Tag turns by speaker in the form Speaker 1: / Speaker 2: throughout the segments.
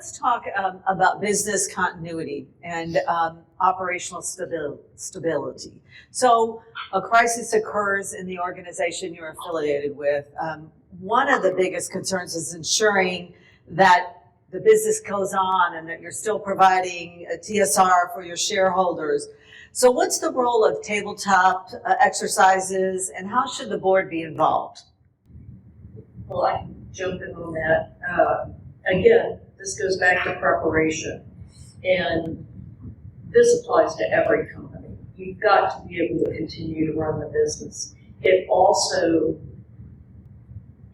Speaker 1: let's talk about business continuity and operational stability. So a crisis occurs in the organization you're affiliated with. One of the biggest concerns is ensuring that the business goes on and that you're still providing a TSR for your shareholders. So what's the role of tabletop exercises, and how should the board be involved?
Speaker 2: Well, I can jump in on that. Again, this goes back to preparation, and this applies to every company. You've got to be able to continue to run the business. It also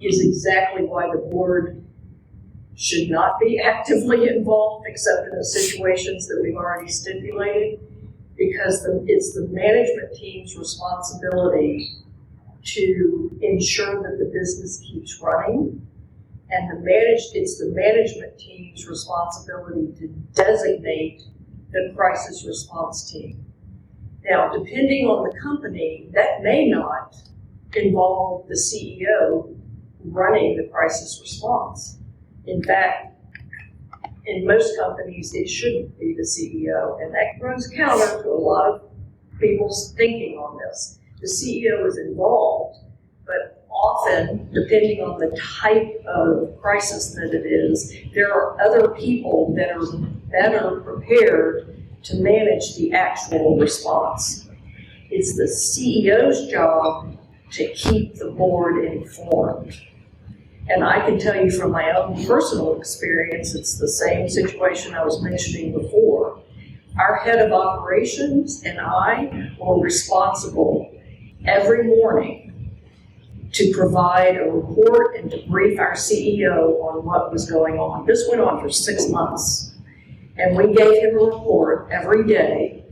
Speaker 2: is exactly why the board should not be actively involved, except in the situations that we've already stipulated, because it's the management team's responsibility to ensure that the business keeps running, and it's the management team's responsibility to designate the crisis response team. Now, depending on the company, that may not involve the CEO running the crisis response. In fact, in most companies, it shouldn't be the CEO, and that runs counter to a lot of people's thinking on this. The CEO is involved, but often, depending on the type of crisis that it is, there are other people that are better prepared to manage the actual response. It's the CEO's job to keep the board informed. And I can tell you from my own personal experience, it's the same situation I was mentioning before. Our head of operations and I were responsible every morning to provide a report and to brief our CEO on what was going on. This went on for 6 months. And we gave him a report every day,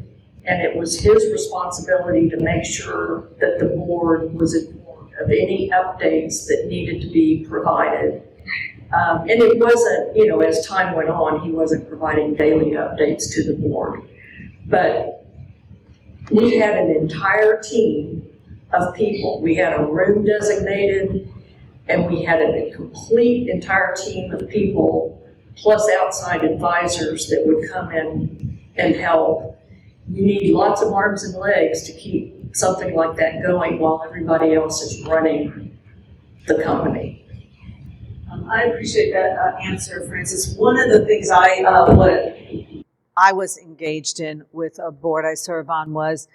Speaker 2: and it was his responsibility to make sure that the board was informed of any updates that needed to be provided. And it wasn't, as time went on, he wasn't providing daily updates to the board. But we had an entire team of people. We had a room designated, and we had a complete entire team of people, plus outside advisors that would come in and help. You need lots of arms and legs to keep something like that going while everybody else is running the company.
Speaker 1: I appreciate that answer, Frances. One of the things I was engaged in with a board I serve on was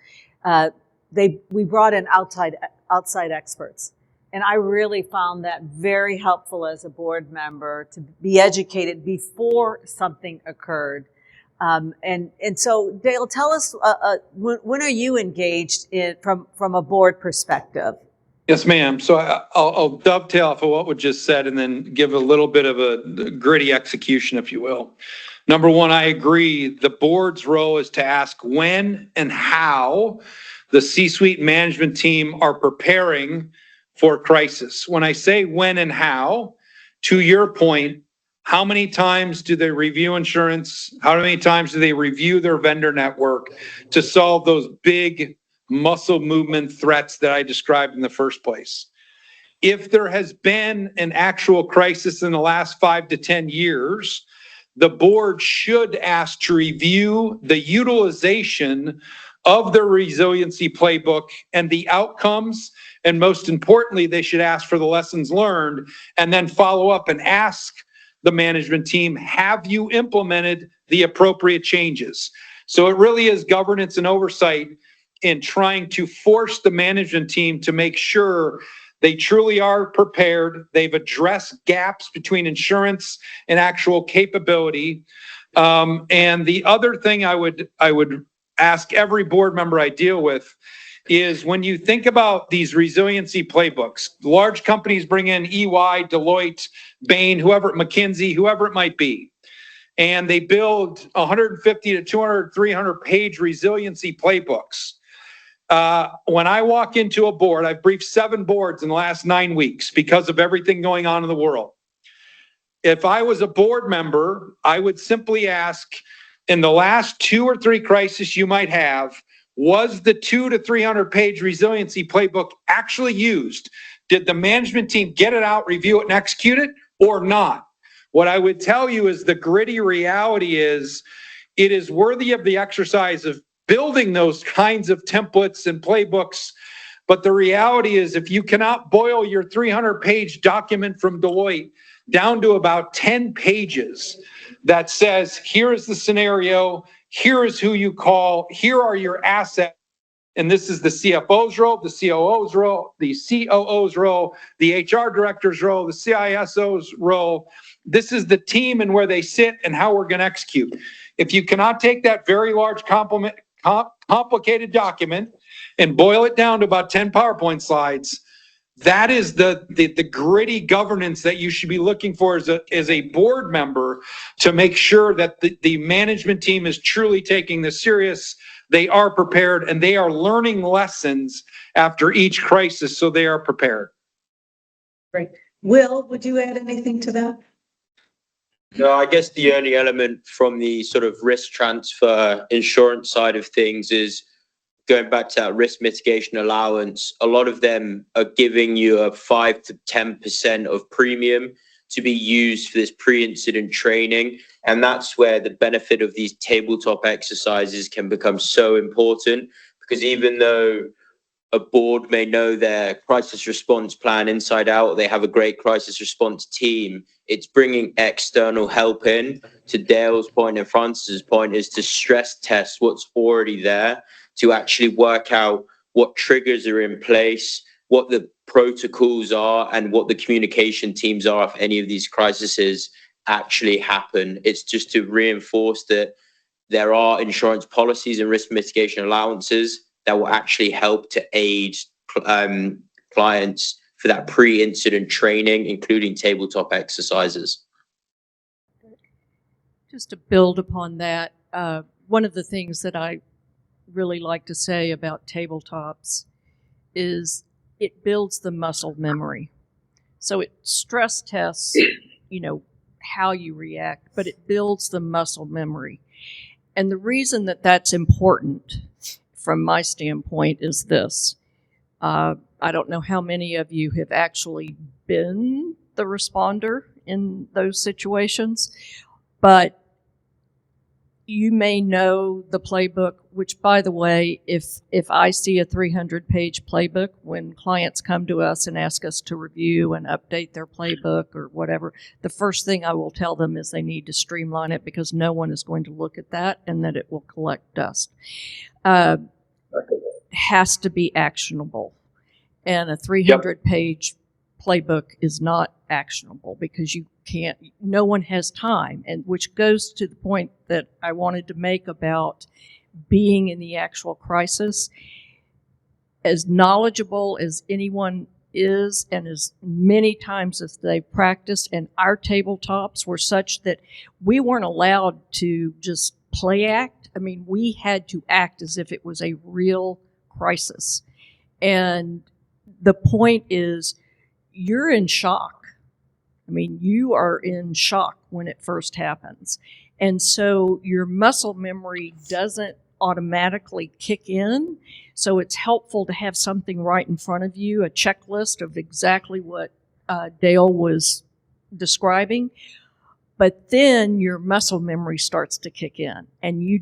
Speaker 1: we brought in outside experts. And I really found that very helpful as a board member to be educated before something occurred. And so, Dale, tell us, when are you engaged from a board perspective?
Speaker 3: Yes, ma'am. So I'll dovetail off of what was just said and then give a little bit of a gritty execution, if you will. Number one, I agree. The board's role is to ask when and how the C-suite management team are preparing for crisis. When I say when and how, to your point, how many times do they review insurance? How many times do they review their vendor network to solve those big muscle movement threats that I described in the first place? If there has been an actual crisis in the last 5 to 10 years, the board should ask to review the utilization of their resiliency playbook and the outcomes. And most importantly, they should ask for the lessons learned and then follow up and ask the management team, have you implemented the appropriate changes? So it really is governance and oversight in trying to force the management team to make sure they truly are prepared. They've addressed gaps between insurance and actual capability. And the other thing I would ask every board member I deal with is when you think about these resiliency playbooks, large companies bring in EY, Deloitte, Bain, McKinsey, whoever it might be, and they build 150 to 200, 300 page resiliency playbooks. When I walk into a board, I've briefed 7 boards in the last 9 weeks because of everything going on in the world. If I was a board member, I would simply ask, in the last 2 or 3 crises you might have, was the 200 to 300 page resiliency playbook actually used? Did the management team get it out, review it, and execute it, or not? What I would tell you is the gritty reality is it is worthy of the exercise of building those kinds of templates and playbooks. But the reality is if you cannot boil your 300-page document from Deloitte down to about 10 pages that says, here is the scenario, here is who you call, here are your assets, and this is the CFO's role, the COO's role, the COO's role, the HR director's role, the CISO's role. This is the team and where they sit and how we're going to execute. If you cannot take that very large complicated document and boil it down to about 10 PowerPoint slides, that is the gritty governance that you should be looking for as a board member to make sure that the management team is truly taking this serious. They are prepared and they are learning lessons after each crisis, so they are prepared.
Speaker 1: Great. Will, would you add anything to that?
Speaker 4: No, I guess the only element from the sort of risk transfer insurance side of things is going back to that risk mitigation allowance. A lot of them are giving you a 5 to 10% of premium to be used for this pre-incident training. And that's where the benefit of these tabletop exercises can become so important, because even though a board may know their crisis response plan inside out, they have a great crisis response team, it's bringing external help in. To Dale's point and Francis's point is to stress test what's already there, to actually work out what triggers are in place, what the protocols are, and what the communication teams are if any of these crises actually happen. It's just to reinforce that there are insurance policies and risk mitigation allowances that will actually help to aid clients for that pre-incident training, including tabletop exercises.
Speaker 2: Just to build upon that, one of the things that I really like to say about tabletops is it builds the muscle memory. So it stress tests, how you react, but it builds the muscle memory. And the reason that that's important from my standpoint is this. I don't know how many of you have actually been the responder in those situations, but you may know the playbook, which, by the way, if I see a 300-page playbook, when clients come to us and ask us to review and update their playbook or whatever, the first thing I will tell them is they need to streamline it, because no one is going to look at that and that it will collect dust. Has to be actionable. And a 300-page playbook is not actionable because no one has time, and which goes to the point that I wanted to make about being in the actual crisis. As knowledgeable as anyone is, and as many times as they've practiced, and our tabletops were such that we weren't allowed to just play act. I mean, we had to act as if it was a real crisis. And the point is, you're in shock. I mean, you are in shock when it first happens. And so your muscle memory doesn't automatically kick in. So it's helpful to have something right in front of you, a checklist of exactly what Dale was describing. But then your muscle memory starts to kick in, and you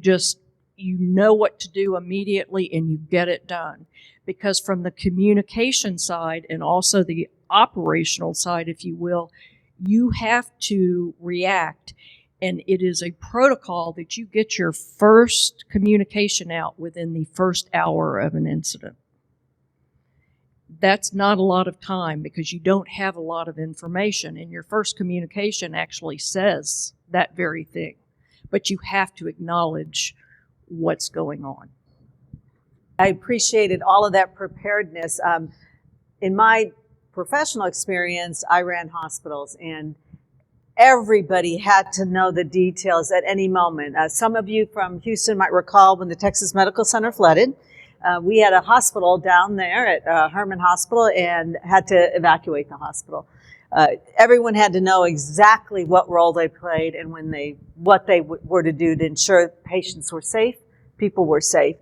Speaker 2: know what to do immediately, and you get it done. Because from the communication side and also the operational side, if you will, you have to react. And it is a protocol that you get your first communication out within the first hour of an incident. That's not a lot of time, because you don't have a lot of information, and your first communication actually says that very thing. But you have to acknowledge what's going on.
Speaker 1: I appreciated all of that preparedness. In my professional experience, I ran hospitals, and everybody had to know the details at any moment. Some of you from Houston might recall when the Texas Medical Center flooded. We had a hospital down there at Herman Hospital and had to evacuate the hospital. Everyone had to know exactly what role they played and what they were to do to ensure patients were safe, people were safe.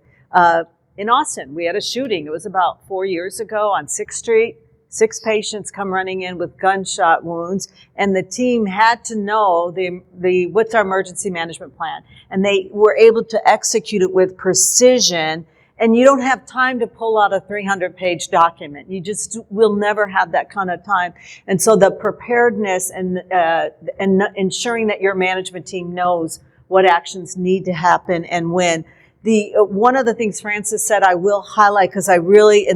Speaker 1: In Austin, we had a shooting. It was about 4 years ago on 6th Street. 6 patients come running in with gunshot wounds, and the team had to know what's our emergency management plan. And they were able to execute it with precision, and you don't have time to pull out a 300-page document. You just will never have that kind of time. And so the preparedness and ensuring that your management team knows what actions need to happen and when. One of the things Francis said I will highlight, because I really,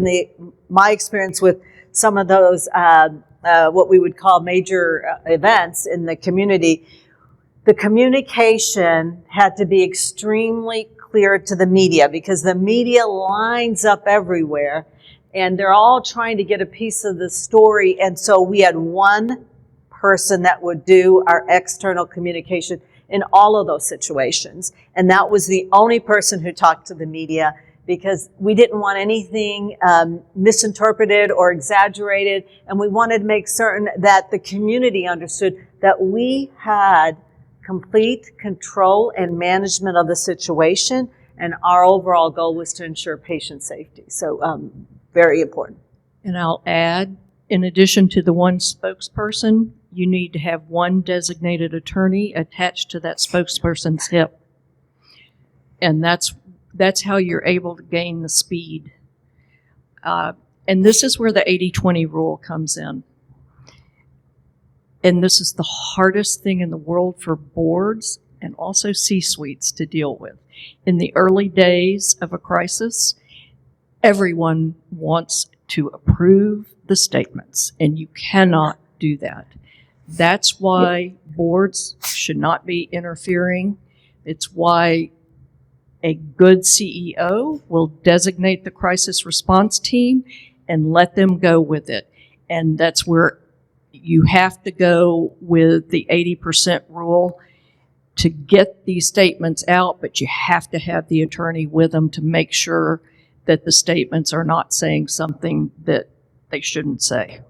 Speaker 1: my experience with some of those, what we would call major events in the community, the communication had to be extremely clear to the media, because the media lines up everywhere and they're all trying to get a piece of the story. And so we had one person that would do our external communication in all of those situations. And that was the only person who talked to the media, because we didn't want anything misinterpreted or exaggerated. And we wanted to make certain that the community understood that we had complete control and management of the situation. And our overall goal was to ensure patient safety. So very important.
Speaker 5: And I'll add, in addition to the one spokesperson, you need to have one designated attorney attached to that spokesperson's hip. And that's how you're able to gain the speed. And this is where the 80-20 rule comes in. And this is the hardest thing in the world for boards and also C-suites to deal with. In the early days of a crisis, everyone wants to approve the statements, and you cannot do that. That's why boards should not be interfering. It's why a good CEO will designate the crisis response team and let them go with it. And that's where you have to go with the 80% rule to get these statements out, but you have to have the attorney with them to make sure that the statements are not saying something that they shouldn't say.